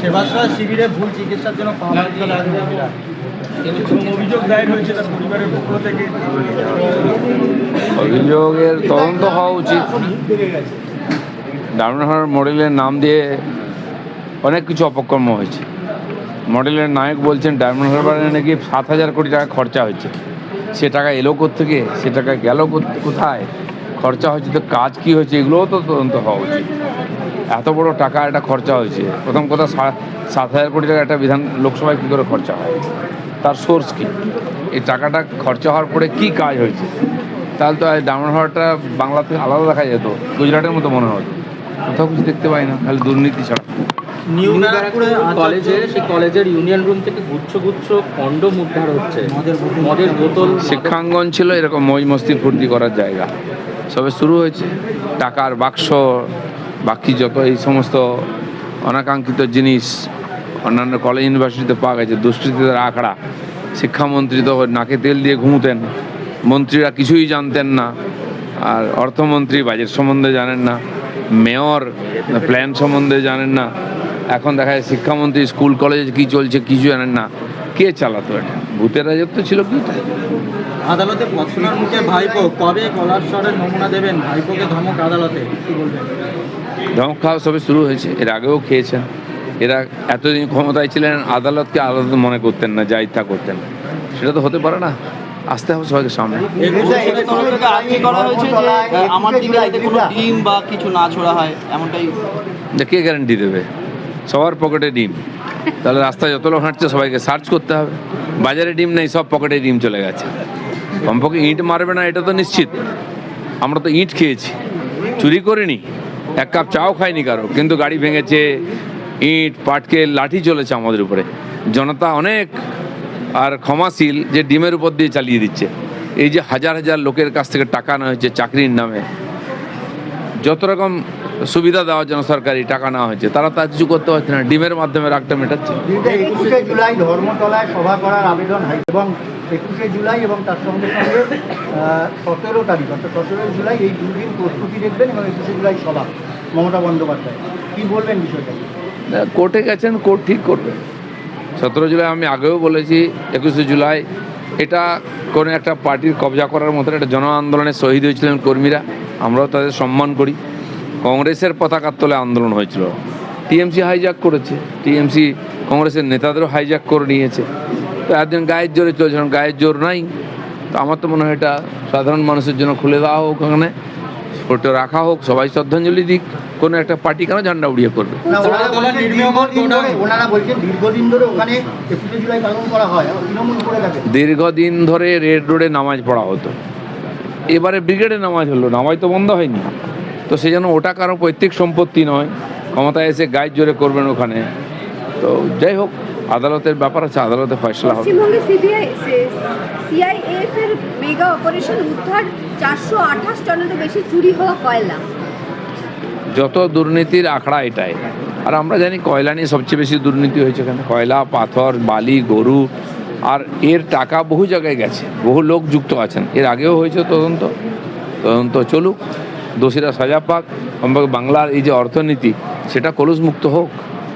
সেবাশ্রয় শিবিরে ভুল চিকিৎসার জন্য অভিযোগ দায়ের হয়েছে তার পরিবারের পক্ষ থেকে। অভিযোগের তদন্ত হওয়া উচিত। ডায়মন্ড হারবার মডেলের নাম দিয়ে অনেক কিছু অপকর্ম হয়েছে। মডেলের নায়ক বলছেন ডায়মন্ড হারবারে নাকি 7,000 কোটি টাকা খরচা হয়েছে। সে টাকা এলো কোত্থেকে, সে টাকা গেল কোথায়, খরচা হয়েছে তো কাজ কী হয়েছে, এগুলোও তো তদন্ত হওয়া উচিত। এত বড় টাকা একটা খরচা হয়েছে, প্রথম কথা 7,000 কোটি টাকা একটা লোকসভায় কী করে খরচা হয়, তার সোর্স কী, এই টাকাটা খরচা হওয়ার পরে কী কাজ হয়েছে। তাহলে তো ডায়মন্ড হারবারটা বাংলাতে আলাদা দেখা যেত, গুজরাটের মতো মনে হতো। কোথাও কিছু দেখতে পাই না, খালি দুর্নীতি ছাড়া। নিউ ব্যারাকপুরে কলেজে, সেই কলেজের ইউনিয়ন রুম থেকে গুচ্ছ গুচ্ছ কন্ডোম উদ্ধার হচ্ছে, মদের বোতল। শিক্ষাঙ্গন ছিল এরকম মৌজ মস্তি ফুর্তি করার জায়গা, সবে শুরু হয়েছে। টাকার বাক্স, বাকি যত এই সমস্ত অনাকাঙ্ক্ষিত জিনিস অন্যান্য কলেজ ইউনিভার্সিটিতে পাওয়া গেছে। দুষ্কৃতীদের আখড়া। শিক্ষামন্ত্রী তো নাকে তেল দিয়ে ঘুমতেন, মন্ত্রীরা কিছুই জানতেন না, আর অর্থমন্ত্রী বাজেট সম্বন্ধে জানেন না, মেয়র প্ল্যান সম্বন্ধে জানেন না। এখন দেখা যায় শিক্ষামন্ত্রী স্কুল কলেজে কী চলছে কিছু জানেন না। কে চালাতো এটা? ভূতের রাজত্ব ছিল কি? আদালতে পছনার মুখে ভাইপো, কবে গলার স্বরের নমুনা দেবেন? ভাইপোকে ধমক আদালতে, কি বলবেন? ধমক খাওয়া সবে শুরু হয়েছে, এর আগেও খেয়েছেন। এরা এতদিন ক্ষমতায় ছিলেন, আদালতকে আদালত মনে করতেন না, যা ইচ্ছা করতেন। সেটা তো হতে পারে না, আসতে হবে সবাইকে সামনে। ডিম বা কিছু না ছোড়া হয় এমনটাই, কে গ্যারান্টি দেবে? সবার পকেটে ডিম, তাহলে রাস্তায় যত লোক হাঁটছে সবাইকে সার্চ করতে হবে। বাজারে ডিম নেই, সব পকেটে ডিম চলে গেছে। কমপক্ষে ইঁট মারবে না এটা তো নিশ্চিত। আমরা তো ইঁট খেয়েছি, চুরি করিনি, এক কাপ চাও খাইনি কারো, কিন্তু গাড়ি ভেঙেছে, ইঁট পাটকেল লাঠি চলেছে আমাদের উপরে। জনতা অনেক আর ক্ষমাশীল যে ডিমের উপর দিয়ে চালিয়ে দিচ্ছে। এই যে হাজার হাজার লোকের কাছ থেকে টাকা নেওয়া হয়েছে চাকরির নামে, যত রকম সুবিধা দেওয়ার জন্য সরকারি টাকা নেওয়া হয়েছে, তারা তা কিছু করতে পারছে না, ডিমের মাধ্যমে রাগটা মেটাচ্ছে। 21শে জুলাই ধর্মতলায় সভা করার আবেদন হয় এবং 21শে জুলাই এবং তার সঙ্গে সঙ্গে 17 তারিখ অর্থাৎ 17 জুলাই এই দুদিন প্রস্তুতি দেখবেন এবং 21শে জুলাই সভা মমতা বন্দ্যোপাধ্যায়, কী বলবেন বিষয়টা? কোর্টে গেছেন, কোর্ট ঠিক করবে। 17 জুলাই আমি আগেও বলেছি, 21শে জুলাই এটা কোনো একটা পার্টির কবজা করার মতো একটা জন আন্দোলনে শহীদ হয়েছিলেন কর্মীরা, আমরাও তাদের সম্মান করি। কংগ্রেসের পতাকার তলে আন্দোলন হয়েছিল, টিএমসি হাইজ্যাক করেছে, টিএমসি কংগ্রেসের নেতাদেরও হাইজ্যাক করে নিয়েছে। তো একদিন গায়ের জোরে চলছিলাম, গায়ের জোর নাই। তো আমার তো মনে হয় এটা সাধারণ মানুষের জন্য খুলে দেওয়া হোক, ওখানে ফটো রাখা হোক, সবাই শ্রদ্ধাঞ্জলি দিক। কোনো একটা পার্টি কেন ঝান্ডা উড়িয়ে করবে? দীর্ঘদিন ধরে রেড রোডে নামাজ পড়া হতো, এবারে ব্রিগেডে নামাজ হলো, নামাজ তো বন্ধ হয়নি। তো সেই জন্য ওটা কারো পৈতৃক সম্পত্তি নয়, ক্ষমতায় এসে গায়ের জোরে করবেন ওখানে। তো যাই হোক, আদালতের ব্যাপার আছে, আদালতে ফয়সলা হবে। পশ্চিমবঙ্গে সিআইএফ এর মেগা অপারেশন উদ্ধার 428 টনেরও বেশি চুরি হওয়া কয়লা। যত দুর্নীতির আখড়া এটাই। আর আমরা জানি কয়লা নিয়ে সবচেয়ে বেশি দুর্নীতি হয়েছে এখানে। কয়লা, পাথর, বালি, গরু, আর এর টাকা বহু জায়গায় গেছে, বহু লোক যুক্ত আছেন। এর আগেও হয়েছে তদন্ত চলুক, দোষীরা সাজা পাক, বাংলার এই যে অর্থনীতি সেটা কলুষমুক্ত হোক।